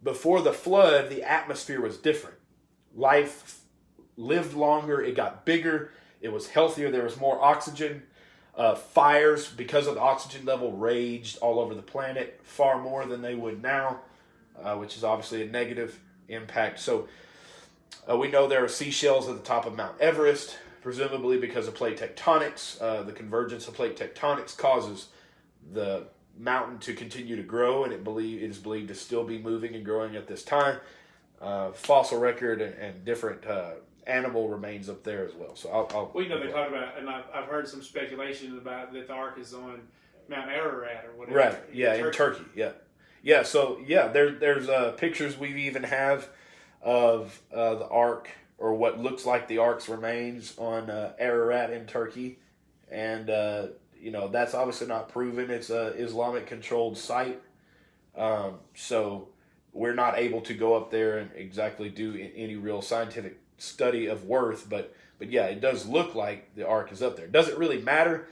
before the flood, the atmosphere was different. Life lived longer. It got bigger. It was healthier. There was more oxygen. Fires, because of the oxygen level, raged all over the planet far more than they would now, which is obviously a negative impact. So we know there are seashells at the top of Mount Everest, presumably because of plate tectonics. The convergence of plate tectonics causes the mountain to continue to grow, and it is believed to still be moving and growing at this time. Fossil record and different animal remains up there as well. So they talk about, and I've heard some speculation about that the Ark is on Mount Ararat or whatever. Right. Yeah, in Turkey. Yeah. Yeah. So there's pictures we even have of the Ark, or what looks like the Ark's remains on Ararat in Turkey, and that's obviously not proven. It's a Islamic controlled site, so we're not able to go up there and exactly do any real scientific study of worth, but yeah, it does look like the Ark is up there. Does it really matter?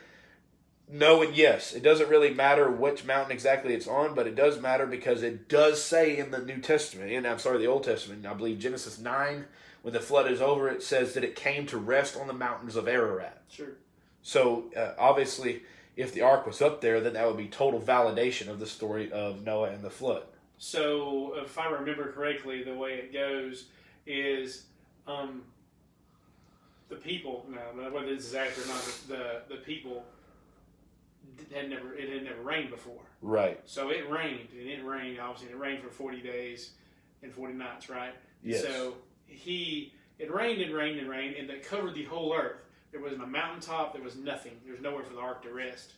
No and yes. It doesn't really matter which mountain exactly it's on, but it does matter because it does say in the New Testament, the Old Testament, I believe Genesis 9, when the flood is over, it says that it came to rest on the mountains of Ararat. Sure. So obviously, if the Ark was up there, then that would be total validation of the story of Noah and the flood. So if I remember correctly, the way it goes is the people, whether this is accurate or not, the people it had never rained before. Right. So it rained, obviously, it rained for 40 days and 40 nights, right? Yes. So it rained and rained and rained, and it covered the whole earth. There wasn't a mountaintop, there was nothing. There was nowhere for the Ark to rest.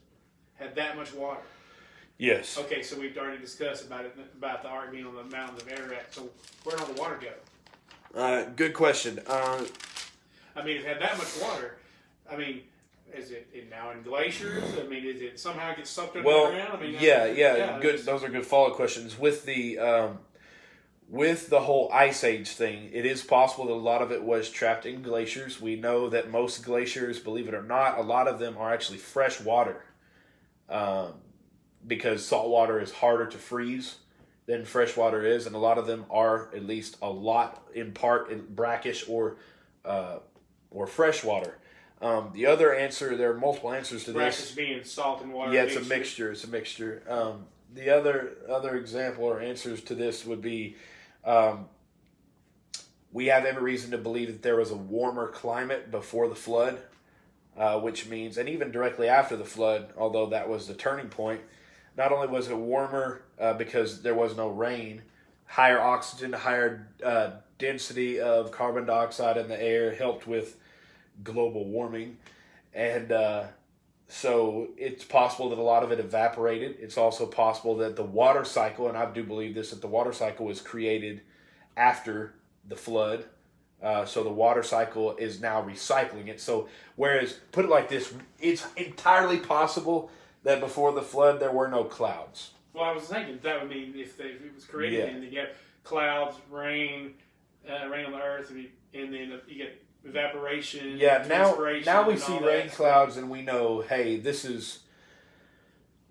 Had that much water. Yes. Okay, so we've already discussed about the Ark being on the mountains of Ararat. So where'd all the water go? Good question. It had that much water. Is it now in glaciers? Is it somehow gets sucked under the ground? Good. Those are good follow-up questions. With the whole Ice Age thing, it is possible that a lot of it was trapped in glaciers. We know that most glaciers, believe it or not, a lot of them are actually fresh water, because salt water is harder to freeze than fresh water is, and a lot of them are, at least a lot, in part, brackish or fresh water. The other answer, there are multiple answers to brackish this. Being salt and water. Yeah, it's a mixture. The other example or answers to this would be, we have every reason to believe that there was a warmer climate before the flood, which means, and even directly after the flood, although that was the turning point, not only was it warmer because there was no rain, higher oxygen, higher density of carbon dioxide in the air helped with global warming, and so it's possible that a lot of it evaporated. It's also possible that the water cycle, and I do believe this, that the water cycle was created after the flood, so the water cycle is now recycling it. So whereas, put it like this, it's entirely possible that before the flood there were no clouds. Well, I was thinking that would mean if it was created, and you get clouds, rain on the earth, and then you get evaporation. Yeah, now we see rain clouds, and we know, hey, this is.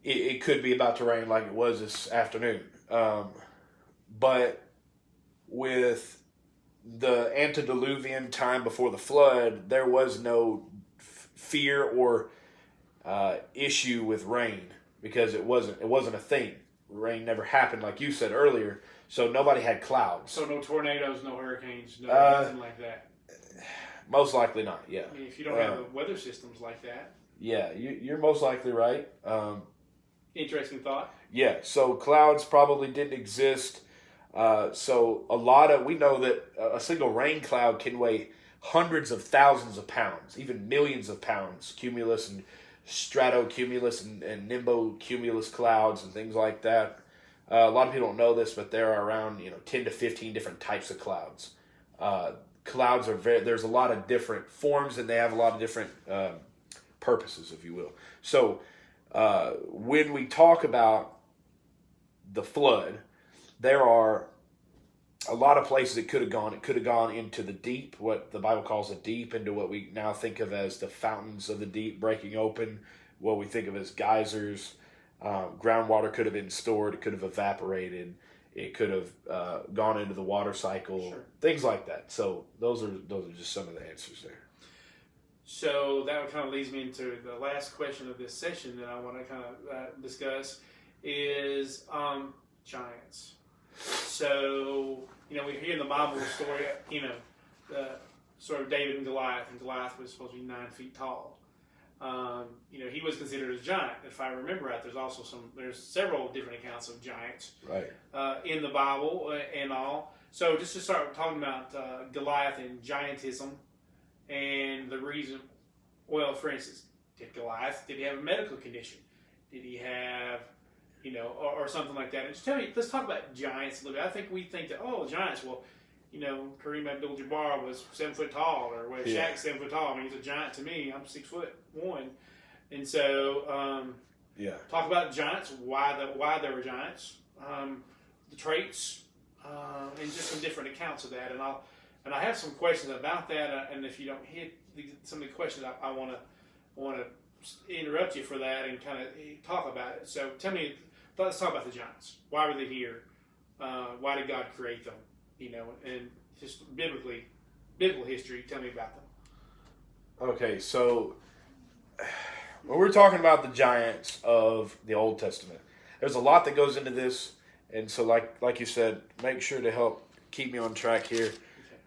It could be about to rain like it was this afternoon, but with the antediluvian time before the flood, there was no fear or issue with rain because it wasn't a thing. Rain never happened, like you said earlier, so nobody had clouds. So no tornadoes, no hurricanes, nothing like that. Most likely not. Yeah. If you don't have the weather systems like that. Yeah, you're most likely right. Interesting thought. Yeah. So clouds probably didn't exist. So we know that a single rain cloud can weigh hundreds of thousands of pounds, even millions of pounds, cumulus and stratocumulus and nimbocumulus clouds and things like that. A lot of people don't know this, but there are around 10 to 15 different types of clouds. Clouds there's a lot of different forms, and they have a lot of different purposes, if you will. So when we talk about the flood, there are a lot of places it could have gone. It could have gone into the deep, what the Bible calls the deep, into what we now think of as the fountains of the deep breaking open, what we think of as geysers. Groundwater could have been stored. It could have evaporated. It could have gone into the water cycle, Sure. things like that. So those are just some of the answers there. So that kind of leads me into the last question of this session that I want to kind of discuss is giants. So, you know, we hear in the Bible story, you know, the sort of David and Goliath was supposed to be 9 feet tall. You know, he was considered a giant. If I remember right, there's several different accounts of giants Right. in the Bible and all. So just to start talking about Goliath and giantism and the reason, well, for instance, did he have a medical condition? Did he have, you know, or something like that? And just let's talk about giants a little bit. I think we think that, oh, giants, well, you know, Kareem Abdul-Jabbar was 7 foot tall, or well, Shaq's 7 foot tall. I mean, he's a giant to me. I'm 6'1", and so talk about giants, why there were giants, the traits, and just some different accounts of that. And I have some questions about that. And if you don't hit some of the questions, I want to interrupt you for that and kind of talk about it. So let's talk about the giants. Why were they here? Why did God create them? You know, and just biblical history. Tell me about them. Okay, so when we're talking about the giants of the Old Testament, there's a lot that goes into this, and so like you said, make sure to help keep me on track here.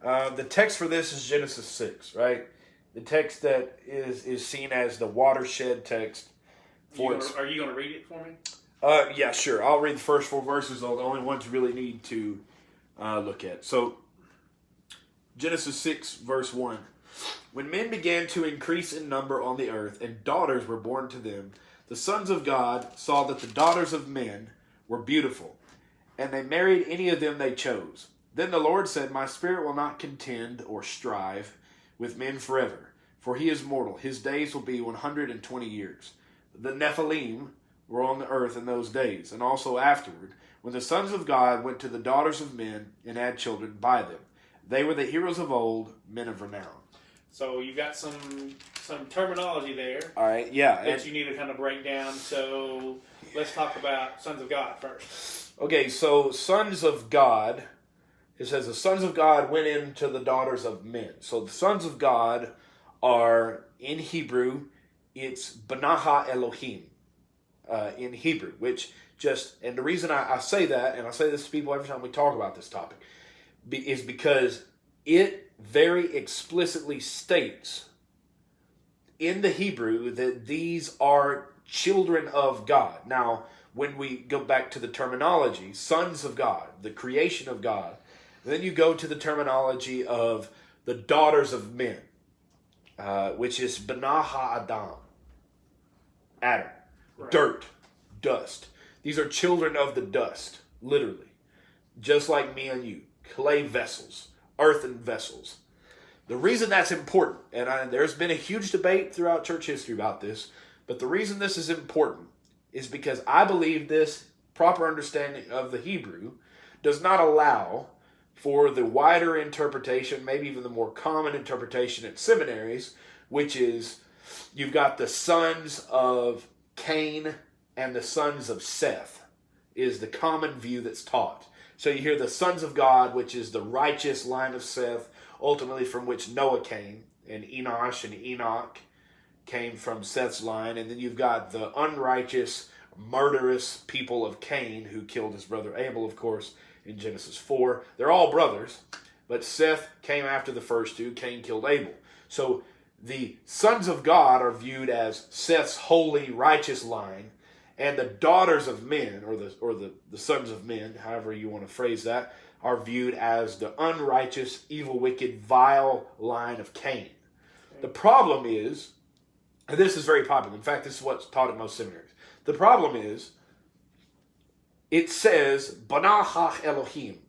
Okay. The text for this is Genesis 6, right? The text that is seen as the watershed text. Are you going to read it for me? Yeah, sure. I'll read the first 4 verses, the only ones you really need to look at. So, Genesis 6, verse 1. When men began to increase in number on the earth, and daughters were born to them, the sons of God saw that the daughters of men were beautiful, and they married any of them they chose. Then the Lord said, My spirit will not contend or strive with men forever, for he is mortal. His days will be 120 years. The Nephilim were on the earth in those days, and also afterward, when the sons of God went to the daughters of men and had children by them. They were the heroes of old, men of renown. So you've got some terminology there. All right, yeah. That you need to kind of break down. So let's talk about sons of God first. Okay, so sons of God, it says the sons of God went into the daughters of men. So the sons of God are, in Hebrew, it's Banaha Elohim in Hebrew, which and the reason I say that, and I say this to people every time we talk about this topic, is because it very explicitly states in the Hebrew that these are children of God. Now, when we go back to the terminology, sons of God, the creation of God, then you go to the terminology of the daughters of men, which is B'nai Ha'adam, Adam, Right. Dirt, dust. These are children of the dust, literally. Just like me and you. Clay vessels, earthen vessels. The reason that's important, and there's been a huge debate throughout church history about this, but the reason this is important is because I believe this proper understanding of the Hebrew does not allow for the wider interpretation, maybe even the more common interpretation at seminaries, which is you've got the sons of Cain and the sons of Seth is the common view that's taught. So you hear the sons of God, which is the righteous line of Seth, ultimately from which Noah came, and Enosh and Enoch came from Seth's line, and then you've got the unrighteous, murderous people of Cain who killed his brother Abel, of course, in Genesis 4. They're all brothers, but Seth came after the first two. Cain killed Abel. So the sons of God are viewed as Seth's holy, righteous line, and the daughters of men, or the sons of men, however you want to phrase that, are viewed as the unrighteous, evil, wicked, vile line of Cain. The problem is, and this is very popular, in fact, this is what's taught at most seminaries. The problem is, it says, B'nai Ha Elohim,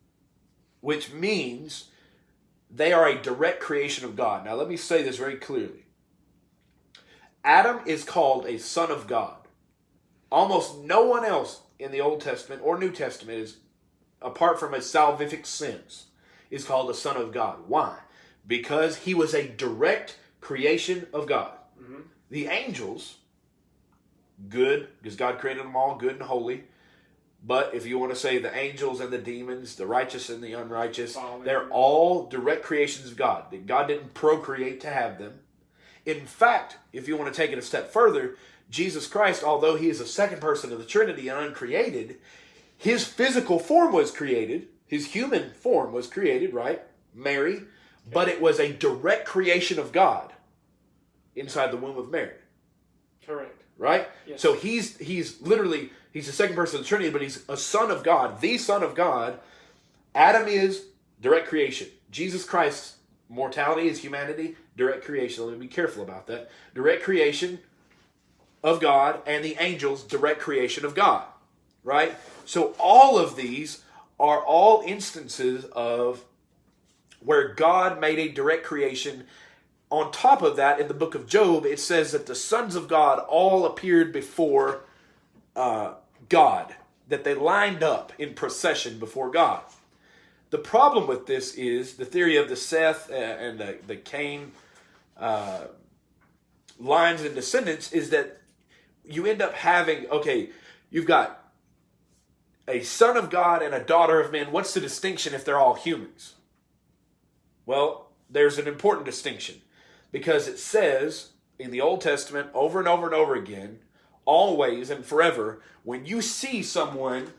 which means they are a direct creation of God. Now, let me say this very clearly. Adam is called a son of God. Almost no one else in the Old Testament or New Testament is, apart from a salvific sense, is called a son of God. Why? Because he was a direct creation of God. The angels, good, because God created them all good and holy. But if you want to say the angels and the demons, the righteous and the unrighteous, Fallen. they're all direct creations of God. That God didn't procreate to have them. In fact, if you want to take it a step further, Jesus Christ, although he is a second person of the Trinity and uncreated, his physical form was created. His human form was created, right? Mary. But it was a direct creation of God inside the womb of Mary. Correct. Right? Yes. So he's the second person of the Trinity, but he's a son of God, the Son of God. Adam is direct creation. Jesus Christ's mortality is humanity, direct creation. Let me be careful about that. Direct creation of God, and the angels, direct creation of God. Right? So all of these are all instances of where God made a direct creation. On top of that, in the book of Job, it says that the sons of God all appeared before God, that they lined up in procession before God. The problem with this is the theory of the Seth and the Cain lines and descendants is that you end up having, you've got a son of God and a daughter of men. What's the distinction if they're all humans? Well, there's an important distinction. Because it says in the Old Testament over and over and over again, always and forever, when you see someone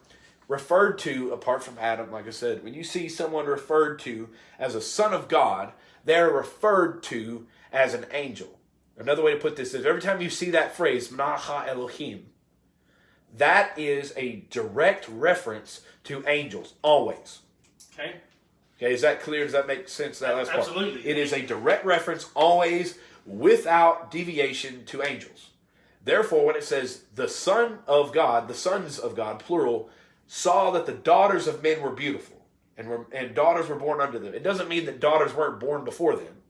referred to, apart from Adam, like I said, when you see someone referred to as a son of God, they're referred to as an angel. Another way to put this is every time you see that phrase, Mnaha Elohim, that is a direct reference to angels, always. Okay. Okay, is that clear? Does that make sense? That last part? Absolutely. It is a direct reference, always, without deviation, to angels. Therefore, when it says the Son of God, the sons of God, plural, saw that the daughters of men were beautiful, and daughters were born unto them. It doesn't mean that daughters weren't born before them.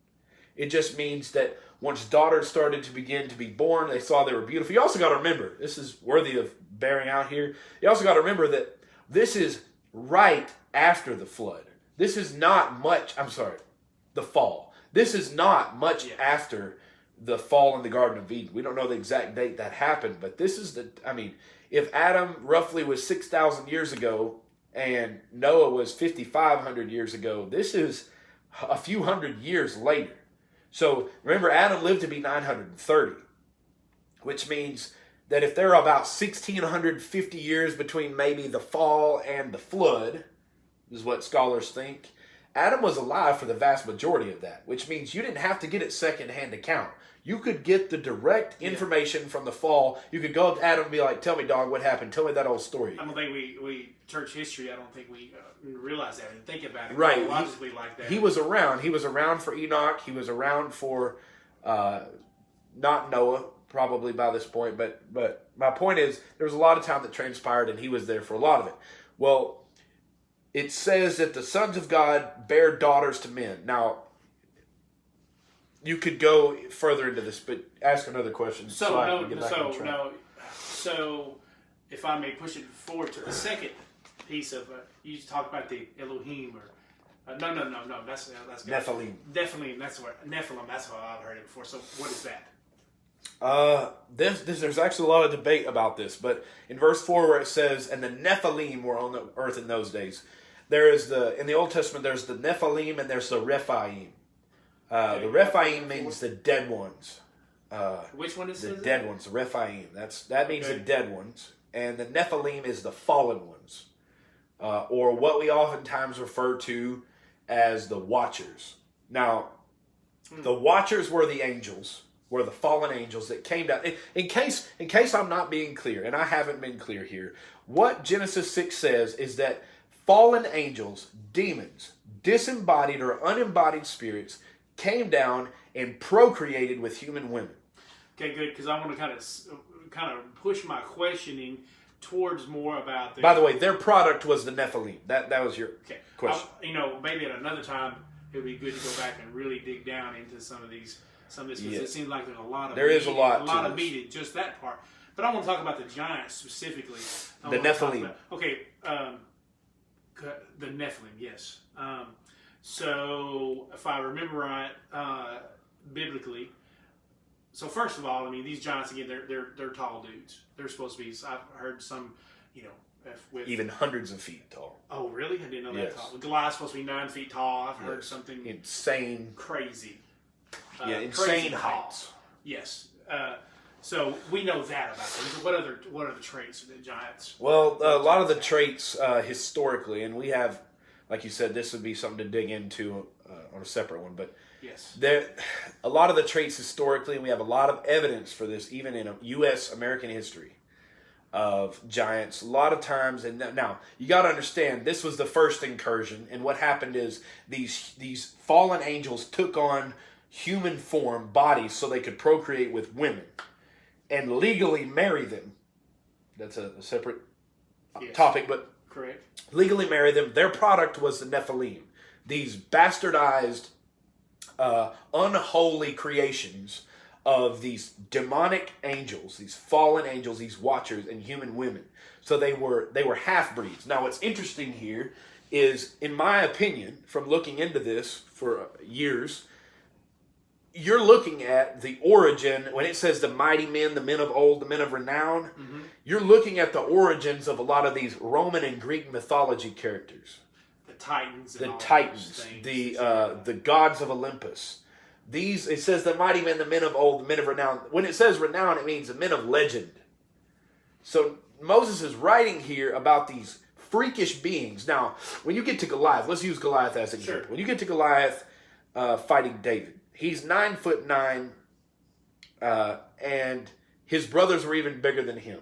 It just means that once daughters started to begin to be born, they saw they were beautiful. You also got to remember, this is worthy of bearing out here. You also got to remember that this is right after the flood. This is not much, the fall. This is not much after the fall in the Garden of Eden. We don't know the exact date that happened, but this is if Adam roughly was 6,000 years ago and Noah was 5,500 years ago, this is a few hundred years later. So remember, Adam lived to be 930, which means that if there are about 1,650 years between maybe the fall and the flood, is what scholars think, Adam was alive for the vast majority of that, which means you didn't have to get it secondhand account. You could get the direct information from the fall. You could go up to Adam and be like, tell me, dog, what happened? Tell me that old story. I don't think we church history, I don't think we realize that and think about it right. logically like that. He was around. He was around for Enoch. He was around for not Noah, probably by this point. But my point is, there was a lot of time that transpired, and he was there for a lot of it. Well, it says that the sons of God bear daughters to men. Now, you could go further into this, but ask another question. So if I may push it forward to the second piece of you talk about the Elohim or no, that's Nephilim. Nephilim. That's how I've heard it before. So what is that? There's actually a lot of debate about this, but in verse 4 where it says, and the Nephilim were on the earth in those days, in the Old Testament, there's the Nephilim and there's the Rephaim. The Rephaim means the dead ones. Which one is the dead ones? The Rephaim. That means the dead ones, and the Nephilim is the fallen ones, or what we oftentimes refer to as the Watchers. Now, the Watchers were the angels, were the fallen angels that came down. In case I'm not being clear, and I haven't been clear here, what Genesis 6 says is that fallen angels, demons, disembodied or unembodied spirits came down and procreated with human women. Okay, good, because I want to kind of push my questioning towards more about By the way, their product was the Nephilim. That was your question. Maybe at another time it would be good to go back and really dig down into some of this because it seems like there's a lot of meat in just that part. But I want to talk about the giants specifically. The Nephilim. The Nephilim, yes. So if I remember right, biblically. So first of all, these giants again, they're tall dudes. They're supposed to be. I've heard some, With, even hundreds of feet tall. oh, really? I didn't know that. Yes. Tall. Goliath's supposed to be 9 feet tall. I've heard Yes. something Insane. crazy. Insane crazy heights. tall. Yes. So we know that about them. What are the traits of the giants? Well, a lot of the traits historically, and we have, like you said, this would be something to dig into on a separate one, but Yes. a lot of the traits historically, and we have a lot of evidence for this, even in U.S. American history, of giants. A lot of times, and now you got to understand, this was the first incursion, and what happened is these fallen angels took on human form, bodies, so they could procreate with women and legally marry them. That's a separate Yes. topic, but Correct. legally marry them. Their product was the Nephilim, these bastardized, unholy creations of these demonic angels, these fallen angels, these watchers, and human women. So they were half breeds. Now, what's interesting here is, in my opinion, from looking into this for years, you're looking at the origin, when it says the mighty men, the men of old, the men of renown, you're looking at the origins of a lot of these Roman and Greek mythology characters. The Titans. And The all Titans, those things. the gods of Olympus. These, it says the mighty men, the men of old, the men of renown. When it says renown, it means the men of legend. So Moses is writing here about these freakish beings. Now, when you get to Goliath, let's use Goliath as an example. When you get to Goliath fighting David, he's 9'9", and his brothers were even bigger than him.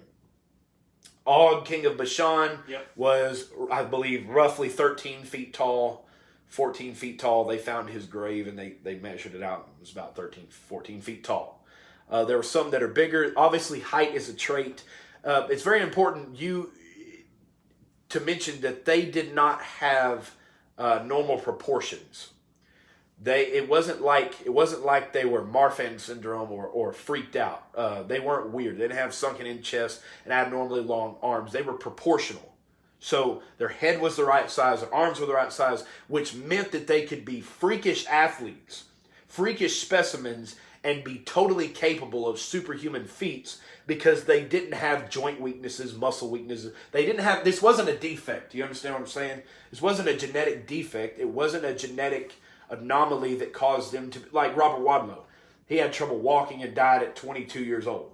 Og, king of Bashan, was, I believe, roughly 13 feet tall, 14 feet tall. They found his grave, and they measured it out. It was about 13, 14 feet tall. There were some that are bigger. Obviously, height is a trait. It's very important to mention that they did not have normal proportions. It wasn't like they were Marfan syndrome or freaked out. They weren't weird. They didn't have sunken in chest and abnormally long arms. They were proportional. So their head was the right size, their arms were the right size, which meant that they could be freakish athletes, freakish specimens, and be totally capable of superhuman feats because they didn't have joint weaknesses, muscle weaknesses. This wasn't a defect. Do you understand what I'm saying? This wasn't a genetic defect. It wasn't a genetic anomaly that caused them to, like Robert Wadlow. He had trouble walking and died at 22 years old.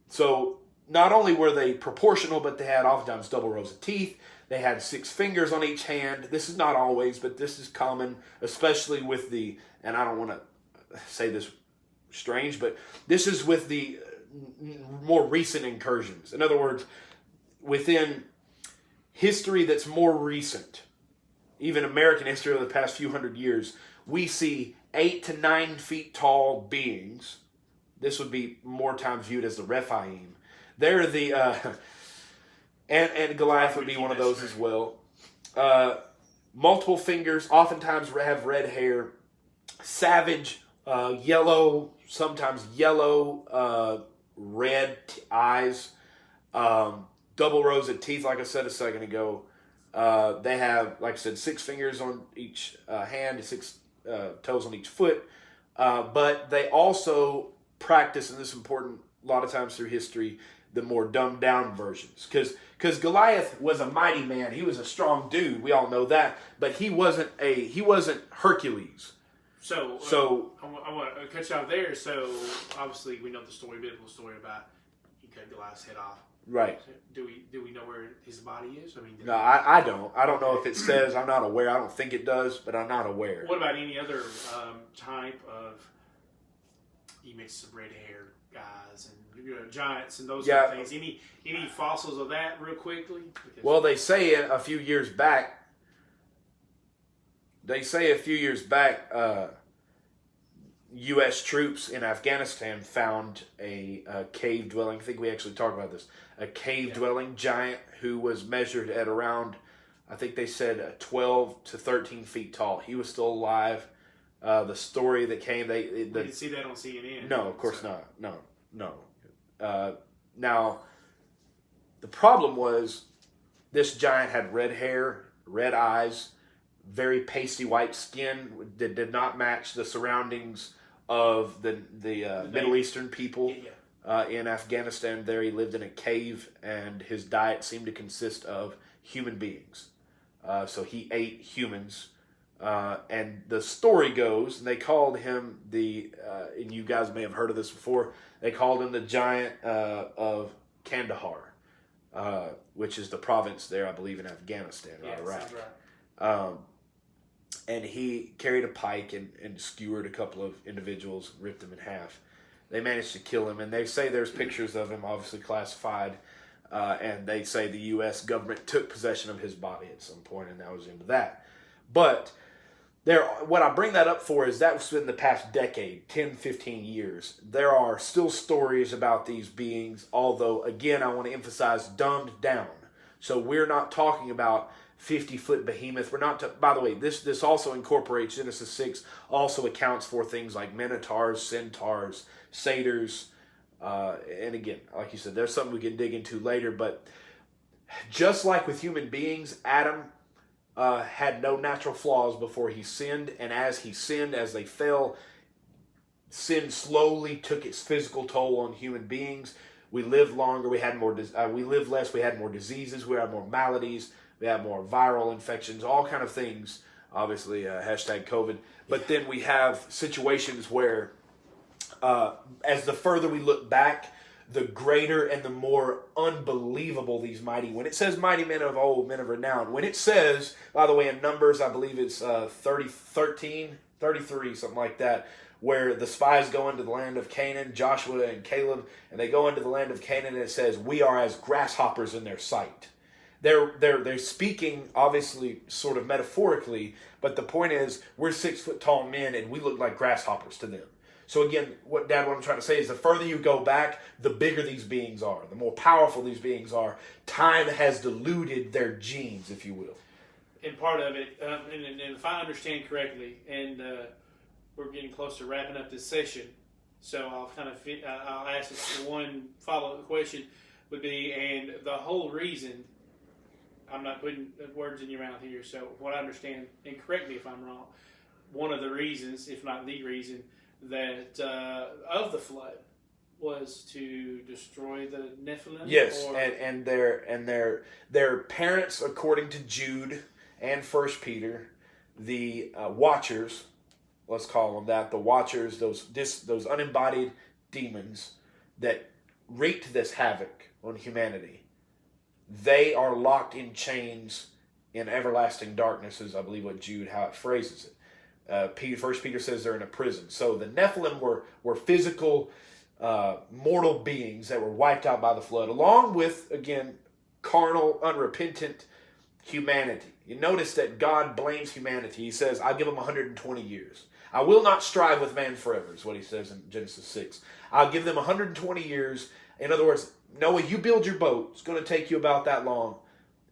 So not only were they proportional, but they had oftentimes double rows of teeth. They had 6 fingers on each hand. This is not always, but this is common, especially with and I don't want to say this strange, but this is with the more recent incursions. In other words, within history that's more recent, even American history over the past few hundred years, we see 8 to 9 feet tall beings. This would be more times viewed as the Rephaim. They're the, and Goliath would be one of those as well. Multiple fingers, oftentimes have red hair, savage, yellow, sometimes yellow, red eyes, double rows of teeth, like I said a second ago. They have, like I said, 6 fingers on each hand, 6 toes on each foot. But they also practice, and this is important a lot of times through history, the more dumbed down versions. Because Goliath was a mighty man. He was a strong dude. We all know that. But he wasn't Hercules. So I want to cut you off there. So obviously we know the story, biblical story about he cut Goliath's head off. Right. Do we know where his body is? I mean, no, I don't. I don't know if it says. I'm not aware. I don't think it does, but I'm not aware. What about any other type of? You mentioned some red hair guys and giants and those kind of things. Any fossils of that, real quickly? Well, they say a few years back. U.S. troops in Afghanistan found a cave dwelling. I think we actually talked about this. A cave dwelling giant who was measured at around, I think they said 12 to 13 feet tall. He was still alive. The story that came, we didn't see that on CNN. No, of course not. No. Now, the problem was this giant had red hair, red eyes, very pasty white skin that did not match the surroundings of the Middle Eastern people. in Afghanistan. There he lived in a cave, and his diet seemed to consist of human beings. So he ate humans. And the story goes, and they called him and you guys may have heard of this before, they called him the giant of Kandahar, which is the province there, I believe, in Afghanistan or Iraq. Sounds right. And he carried a pike and skewered a couple of individuals, ripped them in half. They managed to kill him, and they say there's pictures of him, obviously classified, and they say the U.S. government took possession of his body at some point, and that was into that. But what I bring that up for is that was in the past decade, 10, 15 years. There are still stories about these beings, although, again, I want to emphasize, dumbed down. So we're not talking about 50-foot behemoth. We're not. By the way, this also incorporates Genesis 6. Also accounts for things like minotaurs, centaurs, satyrs, and again, like you said, there's something we can dig into later. But just like with human beings, Adam had no natural flaws before he sinned, and as he sinned, as they fell, sin slowly took its physical toll on human beings. We lived longer. We lived less. We had more diseases. We had more maladies. We had more viral infections. All kind of things. Obviously, hashtag COVID. But then we have situations where, as the further we look back, the greater and the more unbelievable these mighty. When it says mighty men of old, men of renown. When it says, by the way, in Numbers, I believe it's 33, something like that, where the spies go into the land of Canaan, Joshua and Caleb, and they go into the land of Canaan, and it says, we are as grasshoppers in their sight. They're speaking, obviously, sort of metaphorically, but the point is, we're 6 foot tall men, and we look like grasshoppers to them. So again, what I'm trying to say is the further you go back, the bigger these beings are, the more powerful these beings are. Time has diluted their genes, if you will. And part of it, and if I understand correctly, and we're getting close to wrapping up this session, so I'll ask this one follow-up question would be, and the whole reason, I'm not putting words in your mouth here, so what I understand, and correct me if I'm wrong, one of the reasons, if not the reason, that of the flood was to destroy the Nephilim. Yes, and their parents, according to Jude and 1 Peter, the Watchers, let's call them that, the Watchers, those unembodied demons that wreaked this havoc on humanity, they are locked in chains in everlasting darkness, is I believe what Jude, how it phrases it. First Peter says they're in a prison. So the Nephilim were physical, mortal beings that were wiped out by the flood, along with, again, carnal, unrepentant humanity. You notice that God blames humanity. He says, I'll give them 120 years. I will not strive with man forever, is what he says in Genesis 6. I'll give them 120 years. In other words, Noah, you build your boat. It's going to take you about that long.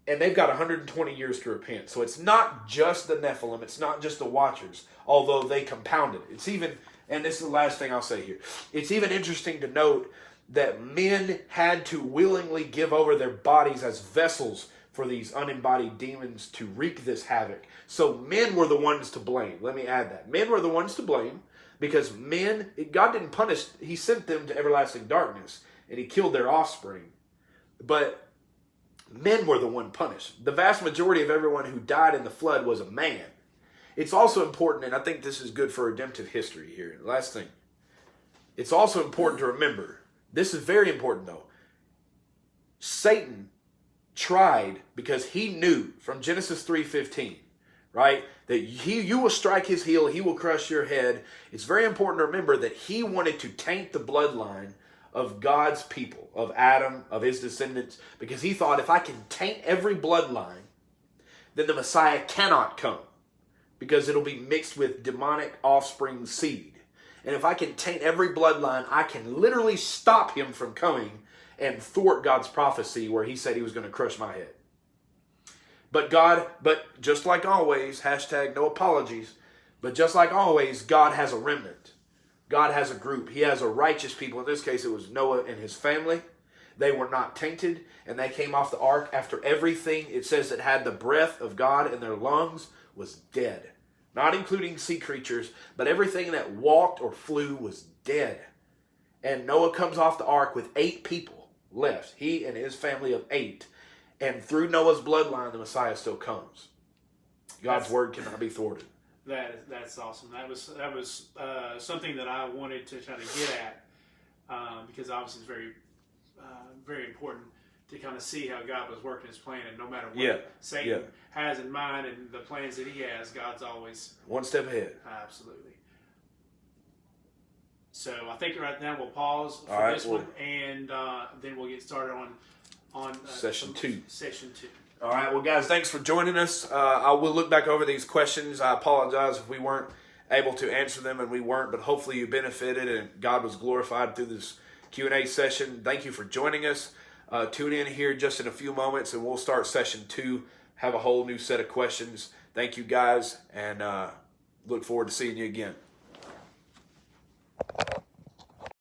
And they've got 120 years to repent. So it's not just the Nephilim. It's not just the Watchers, although they compounded it. It's even, and this is the last thing I'll say here, it's even interesting to note that men had to willingly give over their bodies as vessels for these unembodied demons to wreak this havoc. So men were the ones to blame. Let me add that. Men were the ones to blame because God didn't punish, he sent them to everlasting darkness and he killed their offspring. But men were the one punished. The vast majority of everyone who died in the flood was a man. It's also important, and I think this is good for redemptive history here. Last thing. It's also important to remember, this is very important though, Satan tried, because he knew from Genesis 3:15, right, that you will strike his heel, he will crush your head. It's very important to remember that he wanted to taint the bloodline of God's people, of Adam, of his descendants, because he thought, if I can taint every bloodline, then the Messiah cannot come, because it'll be mixed with demonic offspring seed. And if I can taint every bloodline, I can literally stop him from coming and thwart God's prophecy where he said he was going to crush my head. But just like always, hashtag no apologies, but just like always, God has a remnant. God has a group. He has a righteous people. In this case, it was Noah and his family. They were not tainted, and they came off the ark after everything, it says, that had the breath of God in their lungs was dead. Not including sea creatures, but everything that walked or flew was dead. And Noah comes off the ark with 8 people left. He and his family of 8. And through Noah's bloodline, the Messiah still comes. God's word cannot be thwarted. That's awesome. That was something that I wanted to try to get at, because obviously it's very important to kind of see how God was working His plan, and no matter what Satan has in mind and the plans that he has, God's always one step ahead. Absolutely. So I think right now we'll pause for this one, and then we'll get started on session 2. Session 2. All right, well, guys, thanks for joining us. I will look back over these questions. I apologize if we weren't able to answer them, and we weren't, but hopefully you benefited and God was glorified through this Q&A session. Thank you for joining us. Tune in here just in a few moments, and we'll start session 2, have a whole new set of questions. Thank you, guys, and look forward to seeing you again.